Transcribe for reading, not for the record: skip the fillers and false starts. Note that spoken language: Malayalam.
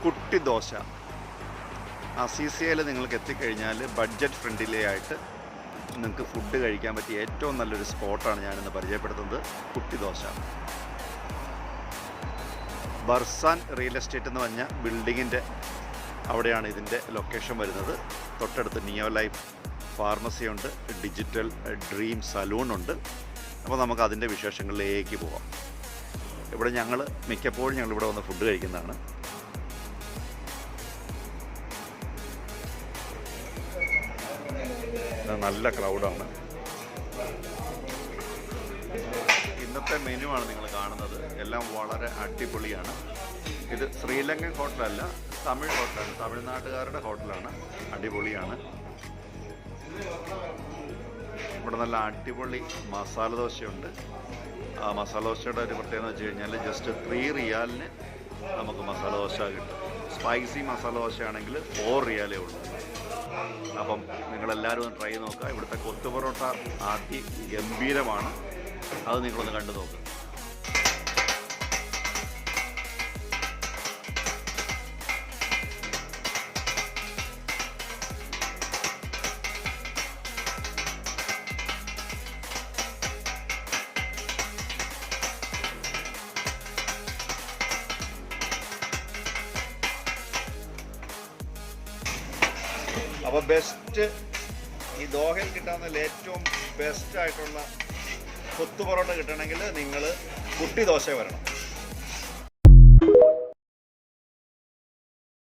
കുട്ടി ദോശ. അസീസിയയിൽ നിങ്ങൾക്ക് എത്തിക്കഴിഞ്ഞാൽ ബഡ്ജറ്റ് ഫ്രണ്ട്ലി ആയിട്ട് നിങ്ങൾക്ക് ഫുഡ് കഴിക്കാൻ പറ്റിയ ഏറ്റവും നല്ലൊരു സ്പോട്ടാണ് ഞാനിന്ന് പരിചയപ്പെടുത്തുന്നത്, കുട്ടി ദോശ. ബർസാൻ റിയൽ എസ്റ്റേറ്റ് എന്ന് പറഞ്ഞ ബിൽഡിങ്ങിൻ്റെ അവിടെയാണ് ഇതിൻ്റെ ലൊക്കേഷൻ വരുന്നത്. തൊട്ടടുത്ത് നിയോ ലൈഫ് ഫാർമസി ഉണ്ട്, ഡിജിറ്റൽ ഡ്രീം സലൂണുണ്ട്. അപ്പോൾ നമുക്ക് അതിൻ്റെ വിശേഷങ്ങളിലേക്ക് പോകാം. ഇവിടെ മിക്കപ്പോഴും ഞങ്ങളിവിടെ വന്ന് ഫുഡ് കഴിക്കുന്നതാണ്. നല്ല ക്രൗഡാണ്. ഇന്നത്തെ മെനു ആണ് നിങ്ങൾ കാണുന്നത്. എല്ലാം വളരെ അടിപൊളിയാണ്. ഇത് ശ്രീലങ്കൻ ഹോട്ടലല്ല, തമിഴ് ഹോട്ടലാണ്, തമിഴ്നാട്ടുകാരുടെ ഹോട്ടലാണ്. അടിപൊളിയാണ്. ഇവിടെ നല്ല അടിപൊളി മസാല ദോശയുണ്ട്. ആ മസാല ദോശയുടെ ഒരു പ്രത്യേകത എന്ന് വെച്ച് കഴിഞ്ഞാൽ ജസ്റ്റ് 3 റിയാലിന് നമുക്ക് മസാല ദോശ കിട്ടും. സ്പൈസി മസാല ദോശയാണെങ്കിൽ 4 റിയാലേ ഉള്ളൂ. അപ്പം നിങ്ങളെല്ലാവരും ഒന്ന് ട്രൈ ചെയ്ത് നോക്കുക. ഇവിടുത്തെ കൊത്തു പൊറോട്ട ഗംഭീരമാണ്. അത് നിങ്ങളൊന്ന് കണ്ടു നോക്കുക. അപ്പോൾ ബെസ്റ്റ് ഈ ദോഹയിൽ കിട്ടാവുന്നതിൽ ഏറ്റവും ബെസ്റ്റായിട്ടുള്ള കൊത്തു പൊറോട്ട കിട്ടണമെങ്കിൽ നിങ്ങൾ കുട്ടി ദോശ വരണം.